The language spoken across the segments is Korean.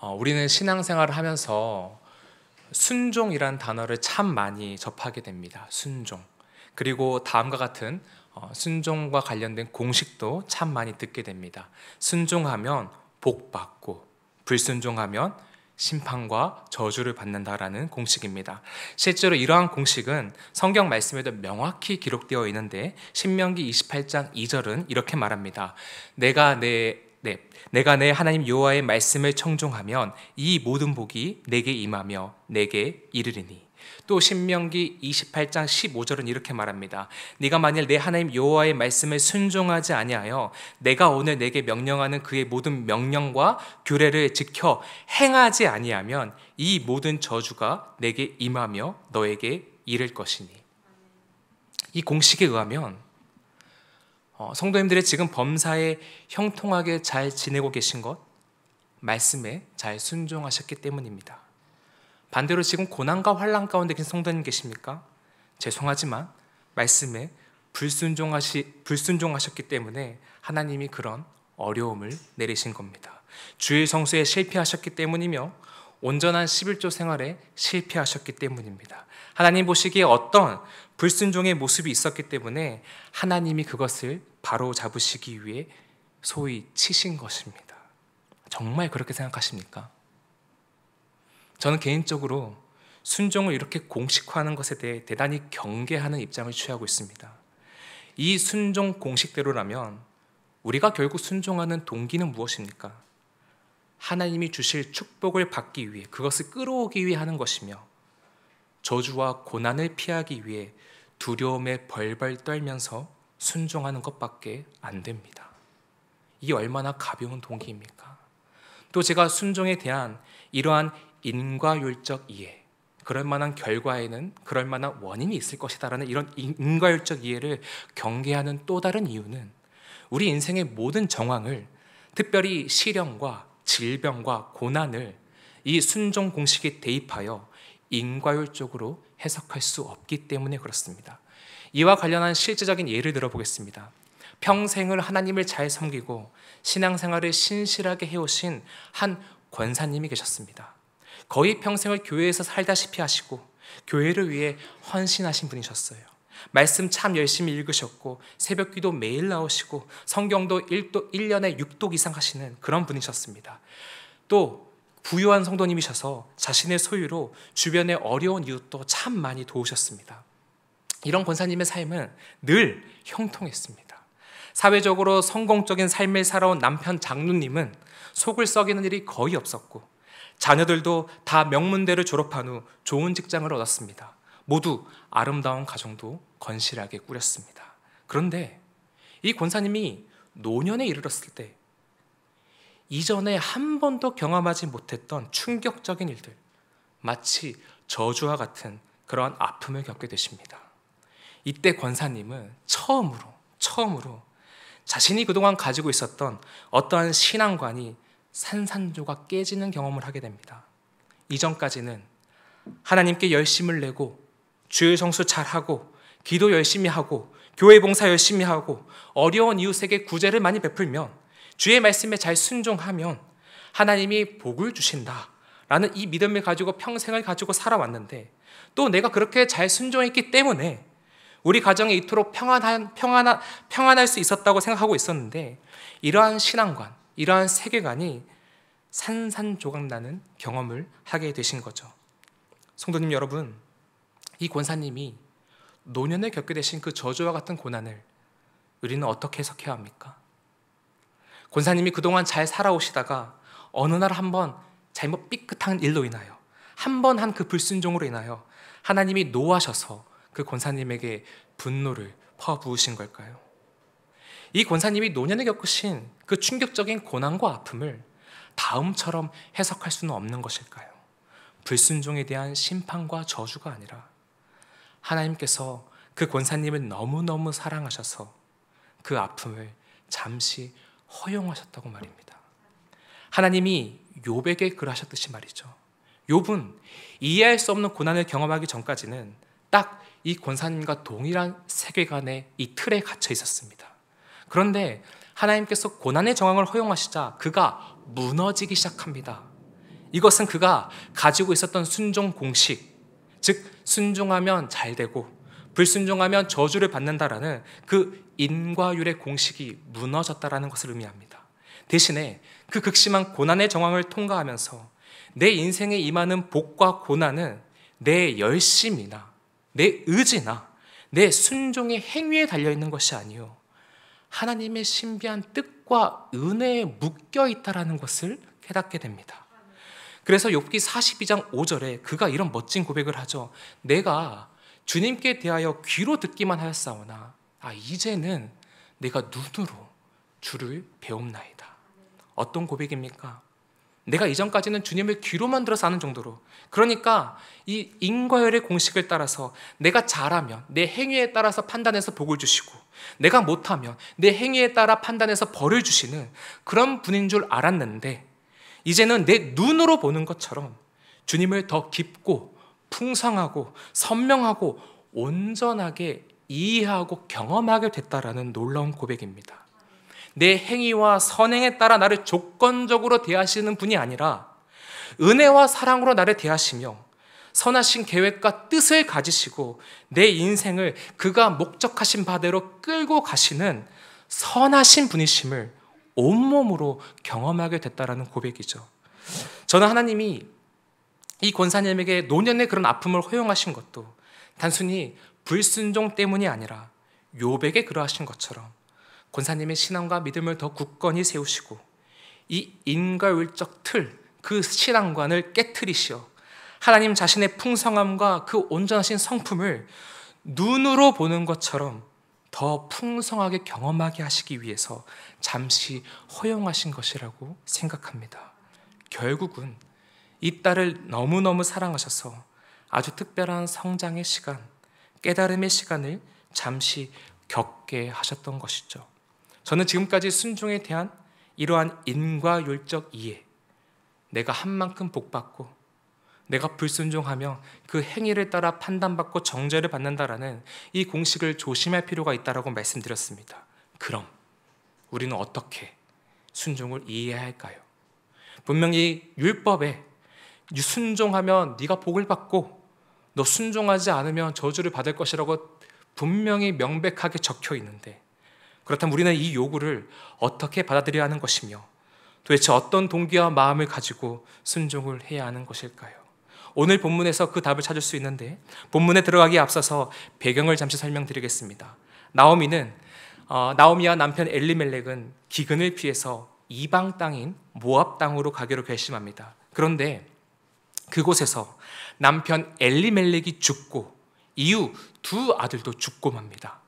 우리는 신앙생활을 하면서 순종이란 단어를 참 많이 접하게 됩니다. 순종. 그리고 다음과 같은 순종과 관련된 공식도 참 많이 듣게 됩니다. 순종하면 복 받고, 불순종하면 심판과 저주를 받는다라는 공식입니다. 실제로 이러한 공식은 성경 말씀에도 명확히 기록되어 있는데, 신명기 28장 2절은 이렇게 말합니다. 내가 내 하나님 여호와의 말씀을 청종하면 이 모든 복이 내게 임하며 내게 이르리니. 또 신명기 28장 15절은 이렇게 말합니다. 네가 만일 내 하나님 여호와의 말씀을 순종하지 아니하여 내가 오늘 내게 명령하는 그의 모든 명령과 규례를 지켜 행하지 아니하면 이 모든 저주가 내게 임하며 너에게 이를 것이니. 이 공식에 의하면 성도님들이 지금 범사에 형통하게 잘 지내고 계신 것, 말씀에 잘 순종하셨기 때문입니다. 반대로 지금 고난과 환난 가운데 계신 성도님 계십니까? 죄송하지만 말씀에 불순종하셨기 때문에 하나님이 그런 어려움을 내리신 겁니다. 주일 성수에 실패하셨기 때문이며 온전한 11조 생활에 실패하셨기 때문입니다. 하나님 보시기에 어떤 불순종의 모습이 있었기 때문에 하나님이 그것을 바로 잡으시기 위해 소위 치신 것입니다. 정말 그렇게 생각하십니까? 저는 개인적으로 순종을 이렇게 공식화하는 것에 대해 대단히 경계하는 입장을 취하고 있습니다. 이 순종 공식대로라면 우리가 결국 순종하는 동기는 무엇입니까? 하나님이 주실 축복을 받기 위해, 그것을 끌어오기 위해 하는 것이며, 저주와 고난을 피하기 위해 두려움에 벌벌 떨면서 순종하는 것밖에 안 됩니다. 이게 얼마나 가벼운 동기입니까? 또 제가 순종에 대한 이러한 인과율적 이해, 그럴 만한 결과에는 그럴 만한 원인이 있을 것이다라는 이런 인과율적 이해를 경계하는 또 다른 이유는 우리 인생의 모든 정황을, 특별히 시련과 질병과 고난을 이 순종 공식에 대입하여 인과율적으로 해석할 수 없기 때문에 그렇습니다. 이와 관련한 실제적인 예를 들어보겠습니다. 평생을 하나님을 잘 섬기고 신앙생활을 신실하게 해오신 한 권사님이 계셨습니다. 거의 평생을 교회에서 살다시피 하시고 교회를 위해 헌신하신 분이셨어요. 말씀 참 열심히 읽으셨고 새벽기도 매일 나오시고 성경도 1년에 6독 이상 하시는 그런 분이셨습니다. 또 부유한 성도님이셔서 자신의 소유로 주변의 어려운 이웃도 참 많이 도우셨습니다. 이런 권사님의 삶은 늘 형통했습니다. 사회적으로 성공적인 삶을 살아온 남편 장로님은 속을 썩이는 일이 거의 없었고, 자녀들도 다 명문대를 졸업한 후 좋은 직장을 얻었습니다. 모두 아름다운 가정도 건실하게 꾸렸습니다. 그런데 이 권사님이 노년에 이르렀을 때 이전에 한 번도 경험하지 못했던 충격적인 일들, 마치 저주와 같은 그러한 아픔을 겪게 되십니다. 이때 권사님은 처음으로 자신이 그동안 가지고 있었던 어떠한 신앙관이 산산조각 깨지는 경험을 하게 됩니다. 이전까지는 하나님께 열심을 내고 주일 성수 잘하고 기도 열심히 하고 교회 봉사 열심히 하고 어려운 이웃에게 구제를 많이 베풀면, 주의 말씀에 잘 순종하면 하나님이 복을 주신다라는 이 믿음을 가지고 평생을 가지고 살아왔는데, 또 내가 그렇게 잘 순종했기 때문에 우리 가정이 이토록 평안할 수 있었다고 생각하고 있었는데, 이러한 신앙관, 이러한 세계관이 산산조각 나는 경험을 하게 되신 거죠. 성도님 여러분, 이 권사님이 노년에 겪게 되신 그 저주와 같은 고난을 우리는 어떻게 해석해야 합니까? 권사님이 그동안 잘 살아오시다가 어느 날 한번 잘못 삐끗한 일로 인하여, 한 번 한 그 불순종으로 인하여 하나님이 노하셔서 그 권사님에게 분노를 퍼부으신 걸까요? 이 권사님이 노년에 겪으신 그 충격적인 고난과 아픔을 다음처럼 해석할 수는 없는 것일까요? 불순종에 대한 심판과 저주가 아니라 하나님께서 그 권사님을 너무너무 사랑하셔서 그 아픔을 잠시 허용하셨다고 말입니다. 하나님이 욥에게 그러하셨듯이 말이죠. 욥은 이해할 수 없는 고난을 경험하기 전까지는 딱 이 권사님과 동일한 세계관의 이 틀에 갇혀 있었습니다. 그런데 하나님께서 고난의 정황을 허용하시자 그가 무너지기 시작합니다. 이것은 그가 가지고 있었던 순종 공식, 즉 순종하면 잘 되고 불순종하면 저주를 받는다라는 그 인과율의 공식이 무너졌다라는 것을 의미합니다. 대신에 그 극심한 고난의 정황을 통과하면서 내 인생에 임하는 복과 고난은 내 열심이나 내 의지나 내 순종의 행위에 달려있는 것이 아니요 하나님의 신비한 뜻과 은혜에 묶여있다라는 것을 깨닫게 됩니다. 그래서 욥기 42장 5절에 그가 이런 멋진 고백을 하죠. 내가 주님께 대하여 귀로 듣기만 하였사오나 이제는 내가 눈으로 주를 배움나이다. 어떤 고백입니까? 내가 이전까지는 주님을 귀로만 들어서 아는 정도로, 그러니까 이 인과율의 공식을 따라서 내가 잘하면 내 행위에 따라서 판단해서 복을 주시고 내가 못하면 내 행위에 따라 판단해서 벌을 주시는 그런 분인 줄 알았는데, 이제는 내 눈으로 보는 것처럼 주님을 더 깊고 풍성하고 선명하고 온전하게 이해하고 경험하게 됐다라는 놀라운 고백입니다. 내 행위와 선행에 따라 나를 조건적으로 대하시는 분이 아니라 은혜와 사랑으로 나를 대하시며 선하신 계획과 뜻을 가지시고 내 인생을 그가 목적하신 바대로 끌고 가시는 선하신 분이심을 온몸으로 경험하게 됐다라는 고백이죠. 저는 하나님이 이 권사님에게 노년의 그런 아픔을 허용하신 것도 단순히 불순종 때문이 아니라 욥에게 그러하신 것처럼 권사님의 신앙과 믿음을 더 굳건히 세우시고 이 인과율적 틀, 그 신앙관을 깨트리시어 하나님 자신의 풍성함과 그 온전하신 성품을 눈으로 보는 것처럼 더 풍성하게 경험하게 하시기 위해서 잠시 허용하신 것이라고 생각합니다. 결국은 이 딸을 너무너무 사랑하셔서 아주 특별한 성장의 시간, 깨달음의 시간을 잠시 겪게 하셨던 것이죠. 저는 지금까지 순종에 대한 이러한 인과율적 이해, 내가 한 만큼 복받고 내가 불순종하며 그 행위를 따라 판단받고 정죄를 받는다라는 이 공식을 조심할 필요가 있다고 말씀드렸습니다. 그럼 우리는 어떻게 순종을 이해해야 할까요? 분명히 율법에 순종하면 네가 복을 받고 너 순종하지 않으면 저주를 받을 것이라고 분명히 명백하게 적혀 있는데, 그렇다면 우리는 이 요구를 어떻게 받아들여야 하는 것이며 도대체 어떤 동기와 마음을 가지고 순종을 해야 하는 것일까요? 오늘 본문에서 그 답을 찾을 수 있는데, 본문에 들어가기에 앞서서 배경을 잠시 설명드리겠습니다. 나오미와 남편 엘리멜렉은 기근을 피해서 이방 땅인 모압 땅으로 가기로 결심합니다. 그런데 그곳에서 남편 엘리멜렉이 죽고 이후 두 아들도 죽고 맙니다.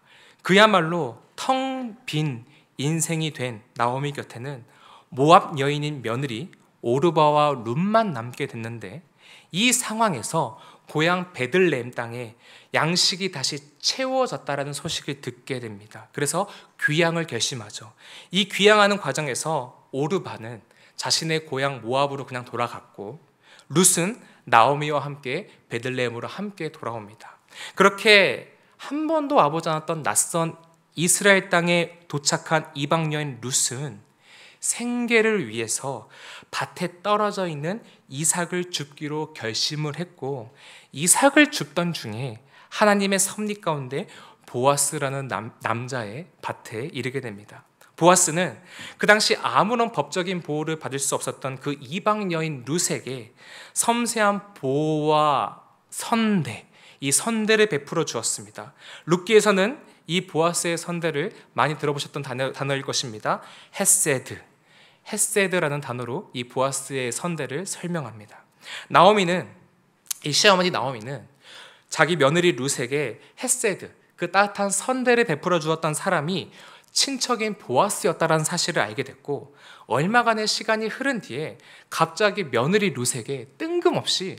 그야말로 텅 빈 인생이 된 나오미 곁에는 모압 여인인 며느리 오르바와 룻만 남게 됐는데, 이 상황에서 고향 베들레헴 땅에 양식이 다시 채워졌다라는 소식을 듣게 됩니다. 그래서 귀향을 결심하죠. 이 귀향하는 과정에서 오르바는 자신의 고향 모압으로 그냥 돌아갔고, 룻은 나오미와 함께 베들레헴으로 함께 돌아옵니다. 그렇게 한 번도 와보지 않았던 낯선 이스라엘 땅에 도착한 이방 여인 룻은 생계를 위해서 밭에 떨어져 있는 이삭을 줍기로 결심을 했고, 이삭을 줍던 중에 하나님의 섭리 가운데 보아스라는 남자의 밭에 이르게 됩니다. 보아스는 그 당시 아무런 법적인 보호를 받을 수 없었던 그 이방 여인 룻에게 섬세한 보호와 선대, 이 선대를 베풀어 주었습니다. 룻기에서는 이 보아스의 선대를 많이 들어보셨던 단어일 것입니다. 헤세드라는 단어로 이 보아스의 선대를 설명합니다. 이 시어머니 나오미는 자기 며느리 룻에게 헤세드, 그 따뜻한 선대를 베풀어 주었던 사람이 친척인 보아스였다라는 사실을 알게 됐고, 얼마간의 시간이 흐른 뒤에 갑자기 며느리 룻에게 뜬금없이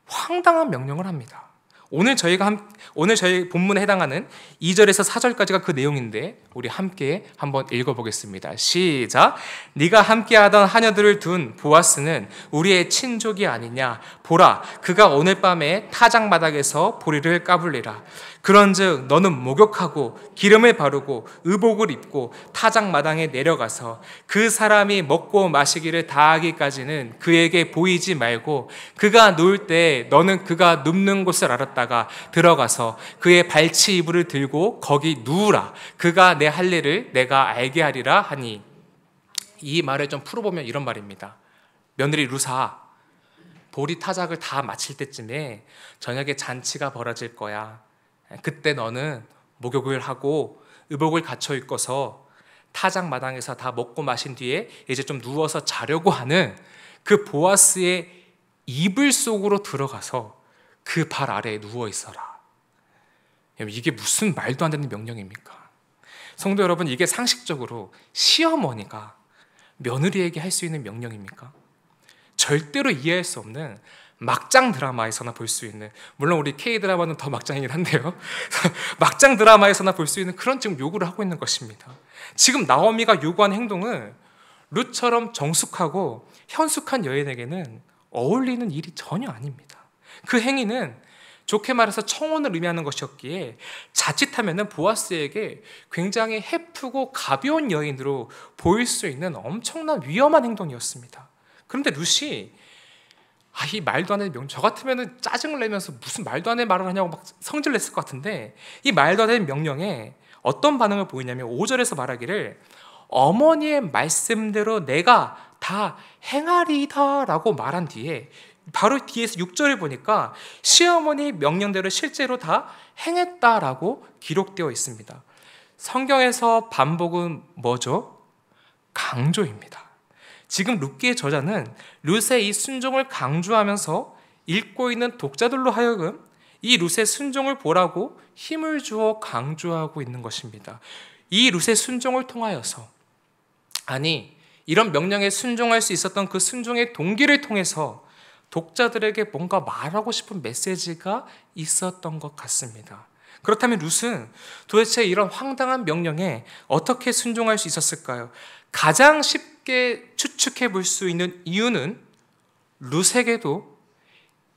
황당한 명령을 합니다. 오늘 저희 본문에 해당하는 2절에서 4절까지가 그 내용인데 우리 함께 한번 읽어보겠습니다. 시작. 네가 함께하던 하녀들을 둔 보아스는 우리의 친족이 아니냐. 보라, 그가 오늘 밤에 타작마당에서 보리를 까불리라. 그런즉 너는 목욕하고 기름을 바르고 의복을 입고 타작마당에 내려가서 그 사람이 먹고 마시기를 다하기까지는 그에게 보이지 말고 그가 누울 때 너는 그가 눕는 곳을 알았다가 들어가서 그의 발치 이불을 들고 거기 누우라. 그가 내 할 일을 내가 알게 하리라 하니. 이 말을 좀 풀어보면 이런 말입니다. 며느리 루사, 보리 타작을 다 마칠 때쯤에 저녁에 잔치가 벌어질 거야. 그때 너는 목욕을 하고 의복을 갖춰 입고서 타작 마당에서 다 먹고 마신 뒤에 이제 좀 누워서 자려고 하는 그 보아스의 이불 속으로 들어가서 그 발 아래에 누워 있어라. 이게 무슨 말도 안 되는 명령입니까? 성도 여러분, 이게 상식적으로 시어머니가 며느리에게 할 수 있는 명령입니까? 절대로 이해할 수 없는 막장 드라마에서나 볼 수 있는, 물론 우리 K-드라마는 더 막장이긴 한데요. 막장 드라마에서나 볼 수 있는 그런 지금 요구를 하고 있는 것입니다. 지금 나오미가 요구한 행동은 룻처럼 정숙하고 현숙한 여인에게는 어울리는 일이 전혀 아닙니다. 그 행위는 좋게 말해서 청혼을 의미하는 것이었기에 자칫하면 보아스에게 굉장히 해프고 가벼운 여인으로 보일 수 있는 엄청난 위험한 행동이었습니다. 그런데 룻이 이 말도 안 되는 명령, 저 같으면 짜증을 내면서 무슨 말도 안 되는 말을 하냐고 막 성질을 냈을 것 같은데, 이 말도 안 되는 명령에 어떤 반응을 보이냐면 5절에서 말하기를 어머니의 말씀대로 내가 다 행하리이다 라고 말한 뒤에 바로 뒤에서 6절을 보니까 시어머니 명령대로 실제로 다 행했다라고 기록되어 있습니다. 성경에서 반복은 뭐죠? 강조입니다. 지금 룻기의 저자는 룻의 이 순종을 강조하면서 읽고 있는 독자들로 하여금 이 룻의 순종을 보라고 힘을 주어 강조하고 있는 것입니다. 이 룻의 순종을 통하여서, 아니 이런 명령에 순종할 수 있었던 그 순종의 동기를 통해서 독자들에게 뭔가 말하고 싶은 메시지가 있었던 것 같습니다. 그렇다면 룻은 도대체 이런 황당한 명령에 어떻게 순종할 수 있었을까요? 가장 쉽게 추측해 볼 수 있는 이유는 룻에게도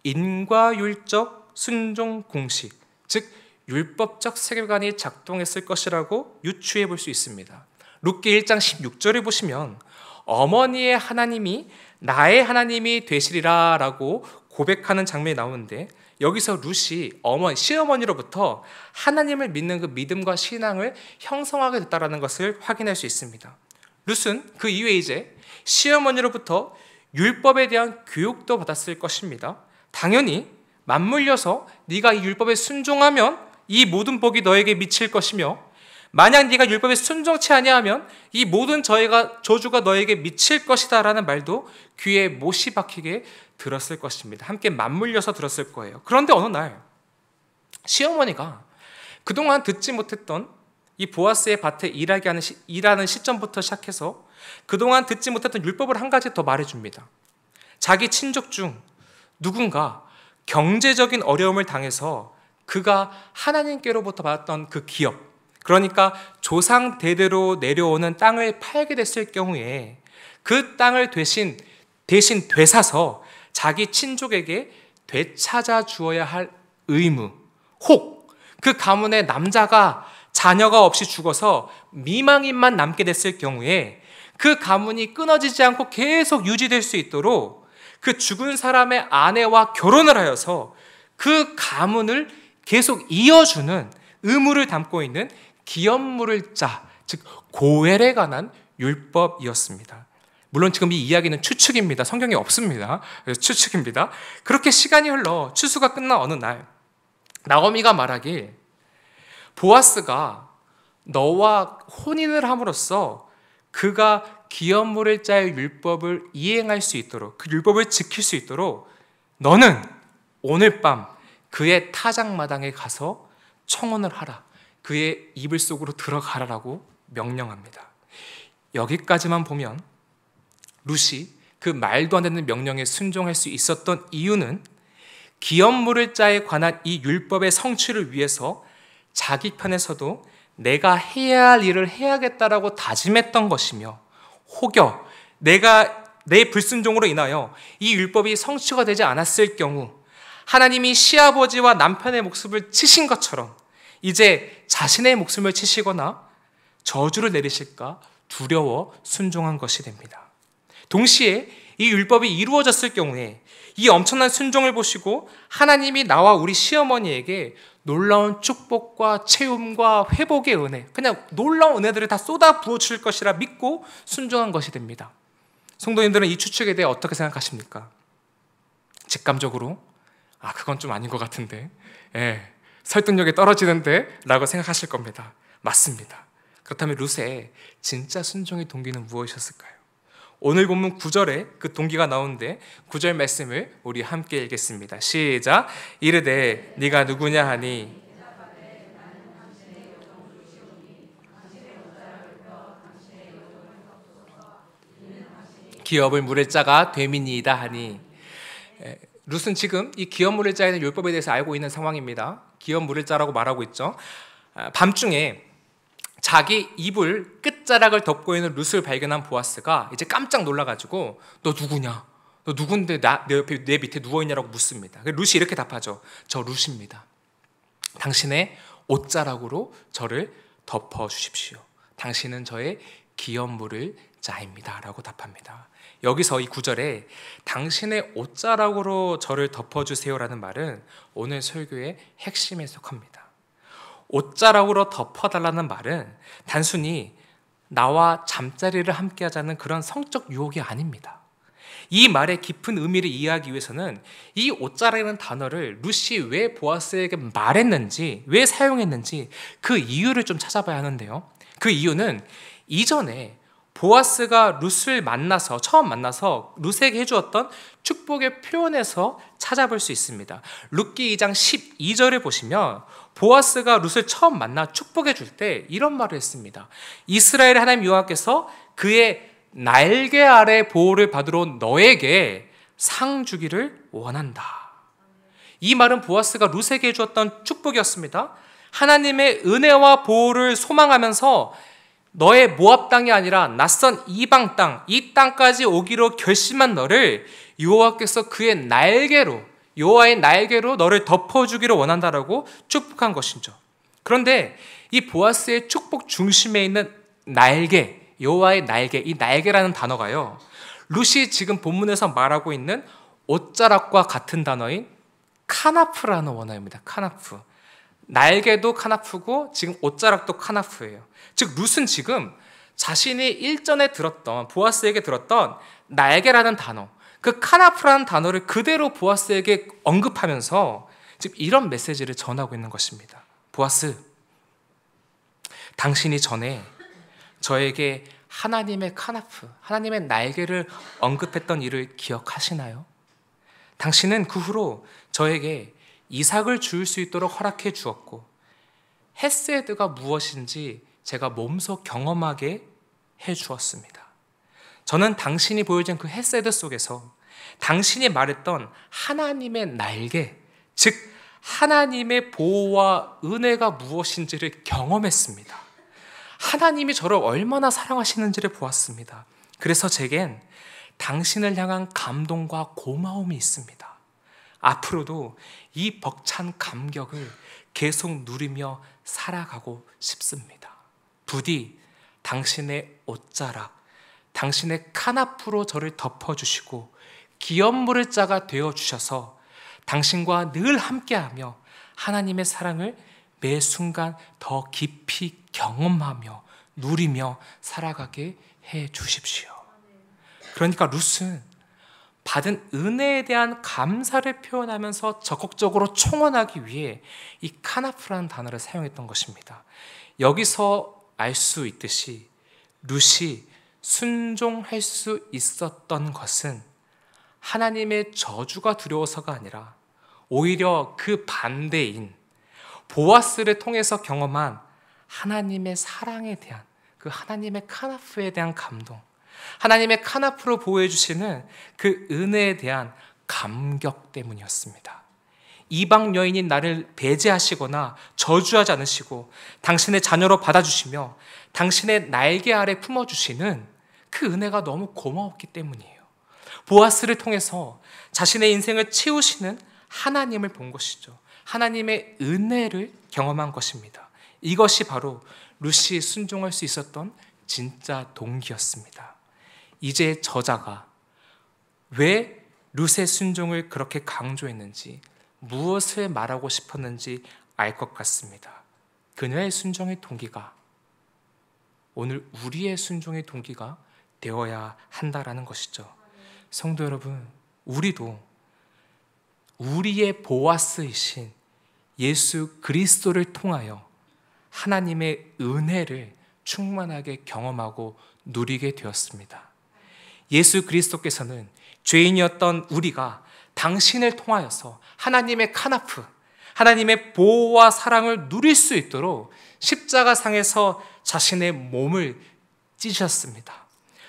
인과율적 순종 공식, 즉 율법적 세계관이 작동했을 것이라고 유추해 볼 수 있습니다. 룻기 1장 16절을 보시면 어머니의 하나님이 나의 하나님이 되시리라 라고 고백하는 장면이 나오는데, 여기서 룻이 시어머니로부터 하나님을 믿는 그 믿음과 신앙을 형성하게 됐다는 것을 확인할 수 있습니다. 룻은 그 이후에 이제 시어머니로부터 율법에 대한 교육도 받았을 것입니다. 당연히 맞물려서 네가 이 율법에 순종하면 이 모든 복이 너에게 미칠 것이며, 만약 네가 율법에 순종치 아니하면 이 모든 저주가 너에게 미칠 것이다 라는 말도 귀에 못이 박히게 들었을 것입니다. 함께 맞물려서 들었을 거예요. 그런데 어느 날 시어머니가 그동안 듣지 못했던 이 보아스의 밭에 일하는 시점부터 시작해서 그동안 듣지 못했던 율법을 한 가지 더 말해줍니다. 자기 친족 중 누군가 경제적인 어려움을 당해서 그가 하나님께로부터 받았던 그 기업, 그러니까 조상 대대로 내려오는 땅을 팔게 됐을 경우에 그 땅을 대신 되사서 자기 친족에게 되찾아 주어야 할 의무, 혹 그 가문의 남자가 자녀가 없이 죽어서 미망인만 남게 됐을 경우에 그 가문이 끊어지지 않고 계속 유지될 수 있도록 그 죽은 사람의 아내와 결혼을 하여서 그 가문을 계속 이어주는 의무를 담고 있는 기업물을 즉 고엘에 관한 율법이었습니다. 물론 지금 이 이야기는 추측입니다. 성경에 없습니다. 그래서 추측입니다. 그렇게 시간이 흘러 추수가 끝난 어느 날 나오미가 말하길 보아스가 너와 혼인을 함으로써 그가 기업물을 짤 율법을 이행할 수 있도록, 그 율법을 지킬 수 있도록 너는 오늘 밤 그의 타작마당에 가서 청혼을 하라. 그의 이불 속으로 들어가라라고 명령합니다. 여기까지만 보면 룻이 그 말도 안 되는 명령에 순종할 수 있었던 이유는 기업 물을 자에 관한 이 율법의 성취를 위해서 자기 편에서도 내가 해야 할 일을 해야겠다라고 다짐했던 것이며, 혹여 내가 내 불순종으로 인하여 이 율법이 성취가 되지 않았을 경우 하나님이 시아버지와 남편의 목숨을 치신 것처럼 이제 자신의 목숨을 치시거나 저주를 내리실까 두려워 순종한 것이 됩니다. 동시에 이 율법이 이루어졌을 경우에 이 엄청난 순종을 보시고 하나님이 나와 우리 시어머니에게 놀라운 축복과 채움과 회복의 은혜, 그냥 놀라운 은혜들을 다 쏟아 부어줄 것이라 믿고 순종한 것이 됩니다. 성도님들은 이 추측에 대해 어떻게 생각하십니까? 직감적으로 그건 좀 아닌 것 같은데, 설득력이 떨어지는데 라고 생각하실 겁니다. 맞습니다. 그렇다면 룻의 진짜 순종의 동기는 무엇이었을까요? 오늘 본문 9절에 그 동기가 나오는데 9절 말씀을 우리 함께 읽겠습니다. 시작. 이르되 네가 누구냐 하니 기업을 물을 자가 됨이니이다 하니, 룻은 지금 이 기업 물을 자에는 율법에 대해서 알고 있는 상황입니다. 기업 물을 자라고 말하고 있죠. 밤중에 자기 이불 끝자락을 덮고 있는 룻을 발견한 보아스가 이제 깜짝 놀라가지고 너 누구냐? 너 누군데 내 밑에 누워있냐라고 묻습니다. 룻이 이렇게 답하죠. 저 룻입니다. 당신의 옷자락으로 저를 덮어주십시오. 당신은 저의 기업 물을 자입니다 라고 답합니다. 여기서 이 9절에 당신의 옷자락으로 저를 덮어주세요라는 말은 오늘 설교의 핵심에 속합니다. 옷자락으로 덮어달라는 말은 단순히 나와 잠자리를 함께 하자는 그런 성적 유혹이 아닙니다. 이 말의 깊은 의미를 이해하기 위해서는 이 옷자락이라는 단어를 룻이 왜 보아스에게 말했는지, 왜 사용했는지 그 이유를 좀 찾아봐야 하는데요. 그 이유는 이전에 보아스가 룻을 처음 만나서 룻에게 해주었던 축복의 표현에서 찾아볼 수 있습니다. 룻기 2장 12절을 보시면 보아스가 룻을 처음 만나 축복해 줄 때 이런 말을 했습니다. 이스라엘의 하나님 여호와께서 그의 날개 아래 보호를 받으러 너에게 상 주기를 원한다. 이 말은 보아스가 룻에게 해주었던 축복이었습니다. 하나님의 은혜와 보호를 소망하면서 너의 모압 땅이 아니라 낯선 이방 땅, 이 땅까지 오기로 결심한 너를 여호와께서 그의 날개로, 여호와의 날개로 너를 덮어주기를 원한다라고 축복한 것이죠. 그런데 이 보아스의 축복 중심에 있는 날개, 여호와의 날개, 이 날개라는 단어가요, 룻이 지금 본문에서 말하고 있는 옷자락과 같은 단어인 카나프라는 원어입니다. 카나프. 날개도 카나프고 지금 옷자락도 카나프예요. 즉 룻은 지금 자신이 일전에 들었던, 보아스에게 들었던 날개라는 단어, 그 카나프라는 단어를 그대로 보아스에게 언급하면서 지금 이런 메시지를 전하고 있는 것입니다. 보아스, 당신이 전에 저에게 하나님의 카나프, 하나님의 날개를 언급했던 일을 기억하시나요? 당신은 그 후로 저에게 이삭을 줄 수 있도록 허락해 주었고 헤세드가 무엇인지 제가 몸소 경험하게 해 주었습니다. 저는 당신이 보여준 그 헤세드 속에서 당신이 말했던 하나님의 날개, 즉 하나님의 보호와 은혜가 무엇인지를 경험했습니다. 하나님이 저를 얼마나 사랑하시는지를 보았습니다. 그래서 제겐 당신을 향한 감동과 고마움이 있습니다. 앞으로도 이 벅찬 감격을 계속 누리며 살아가고 싶습니다. 부디 당신의 옷자락, 당신의 카나프로 저를 덮어주시고 기업 물을 자가 되어주셔서 당신과 늘 함께하며 하나님의 사랑을 매 순간 더 깊이 경험하며 누리며 살아가게 해 주십시오. 그러니까 룻은 받은 은혜에 대한 감사를 표현하면서 적극적으로 총원하기 위해 이 카나프라는 단어를 사용했던 것입니다. 여기서 알 수 있듯이 룻이 순종할 수 있었던 것은 하나님의 저주가 두려워서가 아니라 오히려 그 반대인 보아스를 통해서 경험한 하나님의 사랑에 대한, 그 하나님의 카나프에 대한 감동, 하나님의 카나프로 보호해 주시는 그 은혜에 대한 감격 때문이었습니다. 이방 여인인 나를 배제하시거나 저주하지 않으시고 당신의 자녀로 받아주시며 당신의 날개 아래 품어주시는 그 은혜가 너무 고마웠기 때문이에요. 보아스를 통해서 자신의 인생을 채우시는 하나님을 본 것이죠. 하나님의 은혜를 경험한 것입니다. 이것이 바로 룻이 순종할 수 있었던 진짜 동기였습니다. 이제 저자가 왜 룻의 순종을 그렇게 강조했는지, 무엇을 말하고 싶었는지 알 것 같습니다. 그녀의 순종의 동기가 오늘 우리의 순종의 동기가 되어야 한다라는 것이죠. 성도 여러분, 우리도 우리의 보아스이신 예수 그리스도를 통하여 하나님의 은혜를 충만하게 경험하고 누리게 되었습니다. 예수 그리스도께서는 죄인이었던 우리가 당신을 통하여서 하나님의 카나프, 하나님의 보호와 사랑을 누릴 수 있도록 십자가상에서 자신의 몸을 찢으셨습니다.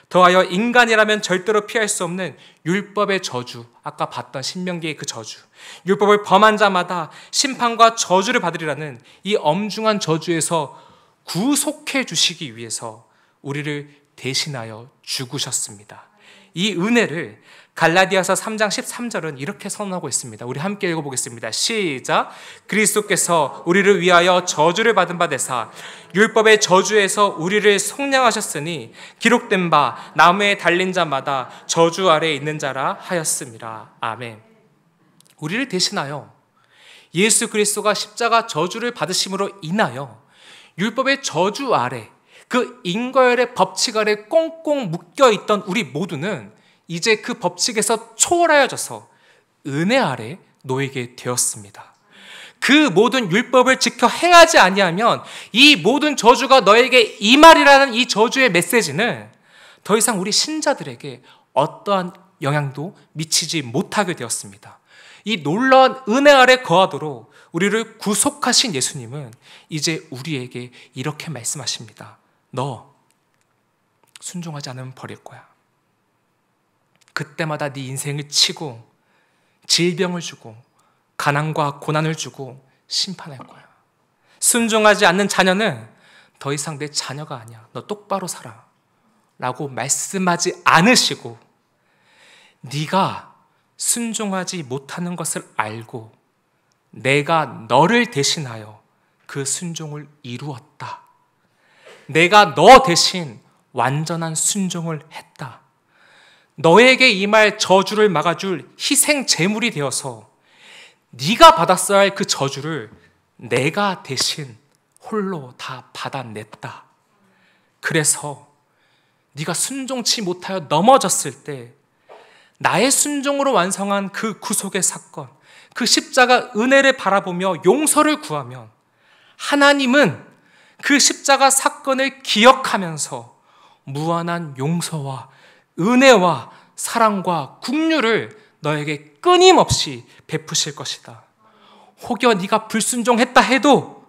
더하여 인간이라면 절대로 피할 수 없는 율법의 저주, 아까 봤던 신명기의 그 저주, 율법을 범한 자마다 심판과 저주를 받으리라는 이 엄중한 저주에서 구속해 주시기 위해서 우리를 대신하여 죽으셨습니다. 이 은혜를 갈라디아서 3장 13절은 이렇게 선언하고 있습니다. 우리 함께 읽어보겠습니다. 시작. 그리스도께서 우리를 위하여 저주를 받은 바 되사 율법의 저주에서 우리를 속량하셨으니 기록된 바 나무에 달린 자마다 저주 아래에 있는 자라 하였습니다. 아멘. 우리를 대신하여 예수 그리스도가 십자가 저주를 받으심으로 인하여 율법의 저주 아래, 그 인과율의 법칙 아래 꽁꽁 묶여있던 우리 모두는 이제 그 법칙에서 초월하여져서 은혜 아래 놓이게 되었습니다. 그 모든 율법을 지켜 행하지 아니하면 이 모든 저주가 너에게 임하리라는 이 저주의 메시지는 더 이상 우리 신자들에게 어떠한 영향도 미치지 못하게 되었습니다. 이 놀라운 은혜 아래 거하도록 우리를 구속하신 예수님은 이제 우리에게 이렇게 말씀하십니다. 너 순종하지 않으면 버릴 거야. 그때마다 네 인생을 치고 질병을 주고 가난과 고난을 주고 심판할 거야. 순종하지 않는 자녀는 더 이상 내 자녀가 아니야. 너 똑바로 살아. 라고 말씀하지 않으시고 네가 순종하지 못하는 것을 알고 내가 너를 대신하여 그 순종을 이루었다. 내가 너 대신 완전한 순종을 했다. 너에게 임할 저주를 막아줄 희생 제물이 되어서 네가 받았어야 할 그 저주를 내가 대신 홀로 다 받아냈다. 그래서 네가 순종치 못하여 넘어졌을 때 나의 순종으로 완성한 그 구속의 사건, 그 십자가 은혜를 바라보며 용서를 구하면 하나님은 그 십자가 사건을 기억하면서 무한한 용서와 은혜와 사랑과 긍휼을 너에게 끊임없이 베푸실 것이다. 혹여 네가 불순종했다 해도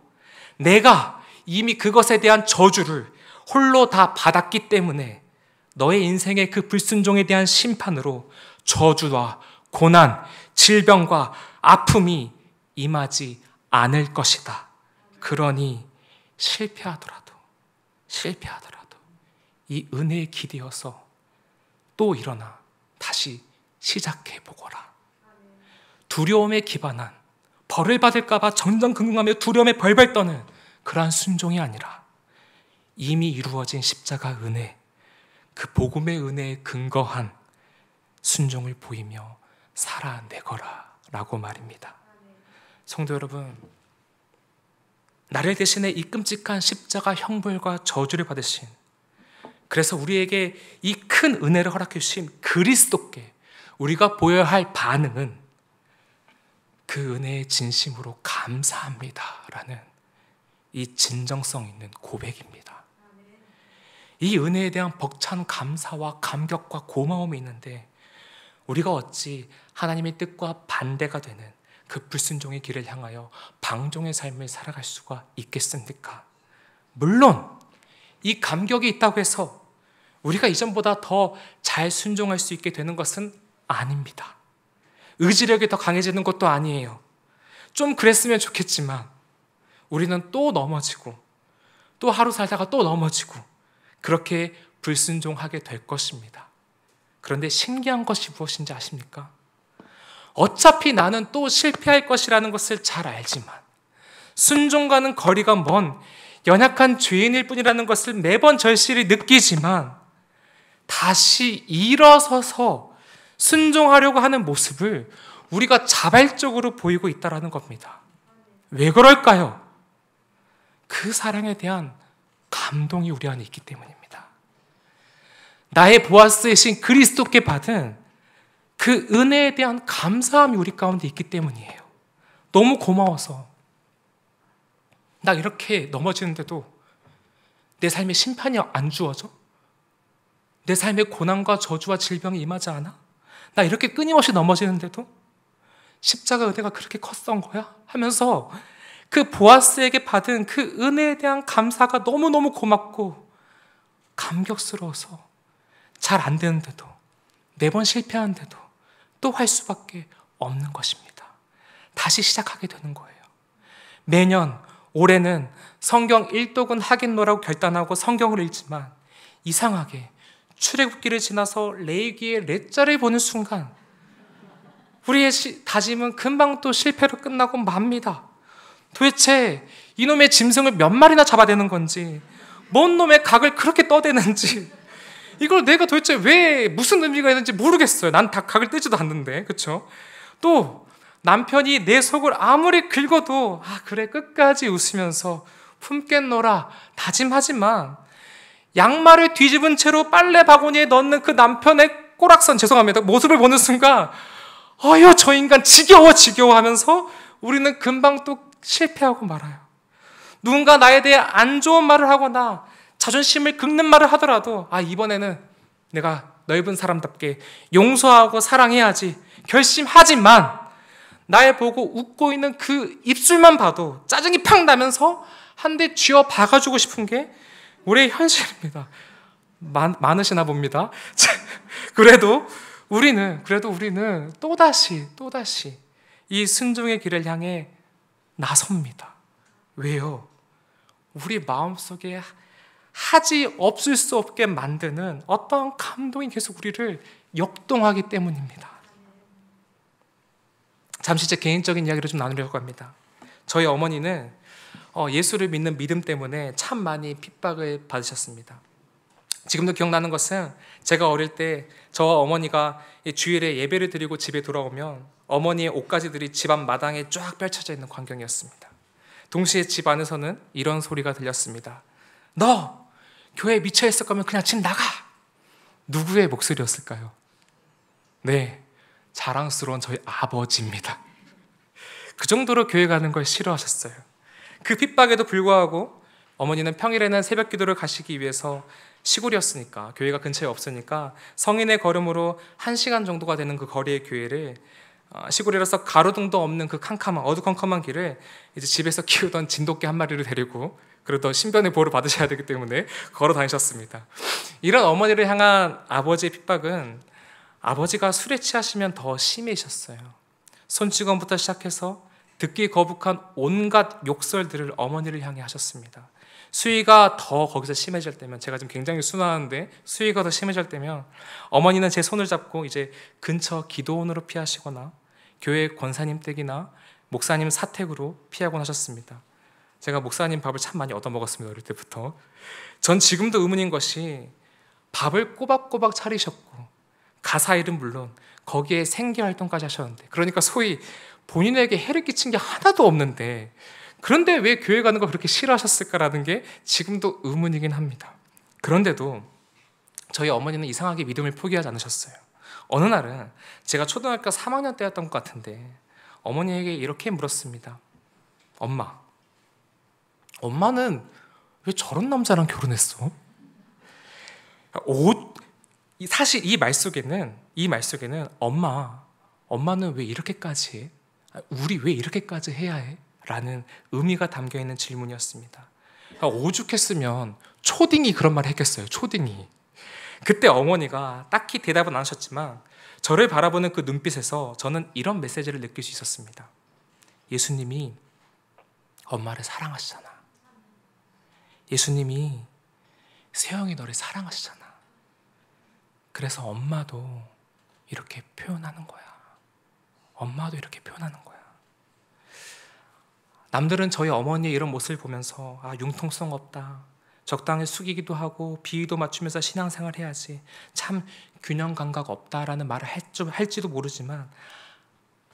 내가 이미 그것에 대한 저주를 홀로 다 받았기 때문에 너의 인생의 그 불순종에 대한 심판으로 저주와 고난, 질병과 아픔이 임하지 않을 것이다. 그러니 실패하더라도 이 은혜에 기대어서 또 일어나 다시 시작해보거라. 두려움에 기반한, 벌을 받을까 봐 전전긍긍하며 두려움에 벌벌 떠는 그러한 순종이 아니라 이미 이루어진 십자가 은혜, 그 복음의 은혜에 근거한 순종을 보이며 살아내거라 라고 말입니다. 성도 여러분, 나를 대신해 이 끔찍한 십자가 형벌과 저주를 받으신, 그래서 우리에게 이 큰 은혜를 허락해 주신 그리스도께 우리가 보여야 할 반응은 그 은혜에 진심으로 감사합니다 라는 이 진정성 있는 고백입니다. 이 은혜에 대한 벅찬 감사와 감격과 고마움이 있는데 우리가 어찌 하나님의 뜻과 반대가 되는 그 불순종의 길을 향하여 방종의 삶을 살아갈 수가 있겠습니까? 물론 이 감격이 있다고 해서 우리가 이전보다 더 잘 순종할 수 있게 되는 것은 아닙니다. 의지력이 더 강해지는 것도 아니에요. 좀 그랬으면 좋겠지만 우리는 또 넘어지고 또 하루 살다가 또 넘어지고 그렇게 불순종하게 될 것입니다. 그런데 신기한 것이 무엇인지 아십니까? 어차피 나는 또 실패할 것이라는 것을 잘 알지만 순종과는 거리가 먼 연약한 죄인일 뿐이라는 것을 매번 절실히 느끼지만 다시 일어서서 순종하려고 하는 모습을 우리가 자발적으로 보이고 있다는 겁니다. 왜 그럴까요? 그 사랑에 대한 감동이 우리 안에 있기 때문입니다. 나의 보아스이신 그리스도께 받은 그 은혜에 대한 감사함이 우리 가운데 있기 때문이에요. 너무 고마워서. 나 이렇게 넘어지는데도 내 삶에 심판이 안 주어져? 내 삶에 고난과 저주와 질병이 임하지 않아? 나 이렇게 끊임없이 넘어지는데도 십자가 은혜가 그렇게 컸던 거야? 하면서 그 보아스에게 받은 그 은혜에 대한 감사가 너무너무 고맙고 감격스러워서 잘 안 되는데도 매번 실패하는데도 또 할 수밖에 없는 것입니다. 다시 시작하게 되는 거예요. 매년 올해는 성경 1독은 하겠노라고 결단하고 성경을 읽지만 이상하게 출애굽기를 지나서 레위기의 레자를 보는 순간 우리의 다짐은 금방 또 실패로 끝나고 맙니다. 도대체 이놈의 짐승을 몇 마리나 잡아대는 건지 뭔 놈의 각을 그렇게 떠대는지 이걸 내가 도대체 왜 무슨 의미가 있는지 모르겠어요. 난 다 각을 떼지도 않는데, 그렇죠? 또 남편이 내 속을 아무리 긁어도 그래 끝까지 웃으면서 품겠노라 다짐하지만 양말을 뒤집은 채로 빨래 바구니에 넣는 그 남편의 꼬락선 죄송합니다 모습을 보는 순간 어휴 저 인간 지겨워 하면서 우리는 금방 또 실패하고 말아요. 누군가 나에 대해 안 좋은 말을 하거나 자존심을 긁는 말을 하더라도 이번에는 내가 넓은 사람답게 용서하고 사랑해야지 결심하지만 나의 보고 웃고 있는 그 입술만 봐도 짜증이 팍 나면서 한 대 쥐어 박아주고 싶은 게 우리의 현실입니다. 많으시나 봅니다. 그래도 우리는 또다시 이 순종의 길을 향해 나섭니다. 왜요? 우리 마음속에 하지 없을 수 없게 만드는 어떤 감동이 계속 우리를 역동하기 때문입니다. 잠시 제 개인적인 이야기를 좀 나누려고 합니다. 저희 어머니는 예수를 믿는 믿음 때문에 참 많이 핍박을 받으셨습니다. 지금도 기억나는 것은 제가 어릴 때 저와 어머니가 주일에 예배를 드리고 집에 돌아오면 어머니의 옷가지들이 집 앞 마당에 쫙 펼쳐져 있는 광경이었습니다. 동시에 집 안에서는 이런 소리가 들렸습니다. 너 교회에 미쳐 있을 거면 그냥 집 나가. 누구의 목소리였을까요? 네, 자랑스러운 저희 아버지입니다. 그 정도로 교회 가는 걸 싫어하셨어요. 그 핍박에도 불구하고 어머니는 평일에는 새벽 기도를 가시기 위해서 시골이었으니까 교회가 근처에 없으니까 성인의 걸음으로 1시간 정도가 되는 그 거리의 교회를 시골이라서 가로등도 없는 그 캄캄한 어두컴컴한 길을 이제 집에서 키우던 진돗개 한 마리를 데리고 그리고 신변의 보호를 받으셔야 되기 때문에 걸어 다니셨습니다. 이런 어머니를 향한 아버지의 핍박은 아버지가 술에 취하시면 더 심해지셨어요. 손찌검부터 시작해서 듣기 거북한 온갖 욕설들을 어머니를 향해 하셨습니다. 수위가 더 거기서 심해질 때면 제가 지금 굉장히 순화하는데 수위가 더 심해질 때면 어머니는 제 손을 잡고 이제 근처 기도원으로 피하시거나 교회 권사님 댁이나 목사님 사택으로 피하곤 하셨습니다. 제가 목사님 밥을 참 많이 얻어먹었습니다. 어릴 때부터. 전 지금도 의문인 것이 밥을 꼬박꼬박 차리셨고 가사 일은 물론 거기에 생계활동까지 하셨는데 그러니까 소위 본인에게 해를 끼친 게 하나도 없는데 그런데 왜 교회 가는 걸 그렇게 싫어하셨을까라는 게 지금도 의문이긴 합니다. 그런데도 저희 어머니는 이상하게 믿음을 포기하지 않으셨어요. 어느 날은 제가 초등학교 3학년 때였던 것 같은데 어머니에게 이렇게 물었습니다. 엄마는 왜 저런 남자랑 결혼했어? 사실 이 말 속에는 엄마는 왜 이렇게까지 해? 우리 왜 이렇게까지 해야 해? 라는 의미가 담겨있는 질문이었습니다. 오죽했으면 초딩이 그런 말을 했겠어요. 초딩이. 그때 어머니가 딱히 대답은 안 하셨지만 저를 바라보는 그 눈빛에서 저는 이런 메시지를 느낄 수 있었습니다. 예수님이 엄마를 사랑하시잖아. 예수님이 세영이 너를 사랑하시잖아. 그래서 엄마도 이렇게 표현하는 거야. 엄마도 이렇게 표현하는 거야. 남들은 저희 어머니의 이런 모습을 보면서 융통성 없다, 적당히 숙이기도 하고 비위도 맞추면서 신앙생활 해야지, 참 균형 감각 없다라는 말을 할지도 모르지만,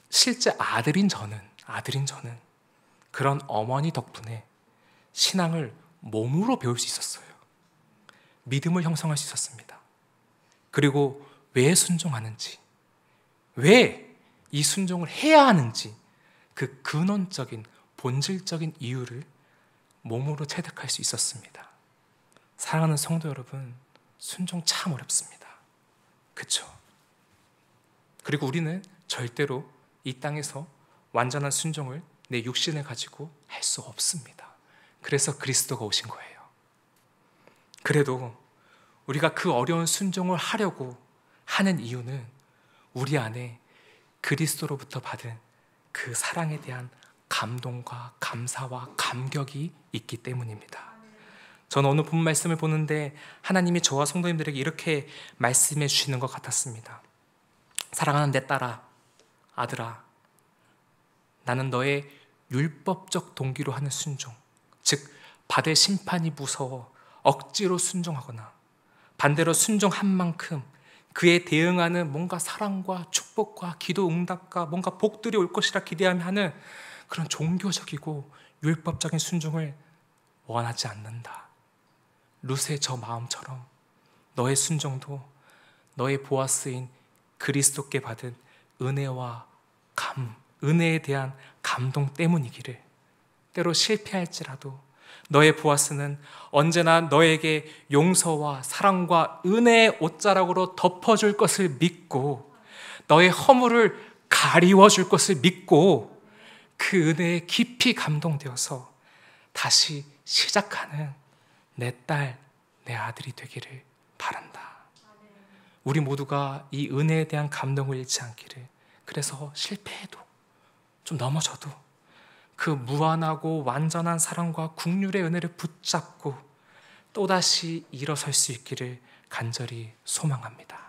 실제 아들인 저는 그런 어머니 덕분에 신앙을 몸으로 배울 수 있었어요. 믿음을 형성할 수 있었습니다. 그리고 왜 순종하는지, 왜 이 순종을 해야 하는지, 그 근원적인 본질적인 이유를 몸으로 체득할 수 있었습니다. 사랑하는 성도 여러분, 순종 참 어렵습니다. 그렇죠? 그리고 우리는 절대로 이 땅에서 완전한 순종을 내 육신을 가지고 할 수 없습니다. 그래서 그리스도가 오신 거예요. 그래도 우리가 그 어려운 순종을 하려고 하는 이유는 우리 안에 그리스도로부터 받은 그 사랑에 대한 감동과 감사와 감격이 있기 때문입니다. 저는 오늘 본 말씀을 보는데 하나님이 저와 성도님들에게 이렇게 말씀해 주시는 것 같았습니다. 사랑하는 내 딸아, 아들아, 나는 너의 율법적 동기로 하는 순종, 즉 받을 심판이 무서워 억지로 순종하거나 반대로 순종한 만큼 그에 대응하는 뭔가 사랑과 축복과 기도 응답과 뭔가 복들이 올 것이라 기대하며 하는 그런 종교적이고 율법적인 순종을 원하지 않는다. 룻의 저 마음처럼 너의 순종도 너의 보아스인 그리스도께 받은 은혜와 은혜에 대한 감동 때문이기를, 때로 실패할지라도 너의 보아스는 언제나 너에게 용서와 사랑과 은혜의 옷자락으로 덮어줄 것을 믿고 너의 허물을 가리워줄 것을 믿고 그 은혜에 깊이 감동되어서 다시 시작하는 내 딸, 내 아들이 되기를 바란다. 우리 모두가 이 은혜에 대한 감동을 잃지 않기를. 그래서 실패해도 좀 넘어져도 그 무한하고 완전한 사랑과 긍휼의 은혜를 붙잡고 또다시 일어설 수 있기를 간절히 소망합니다.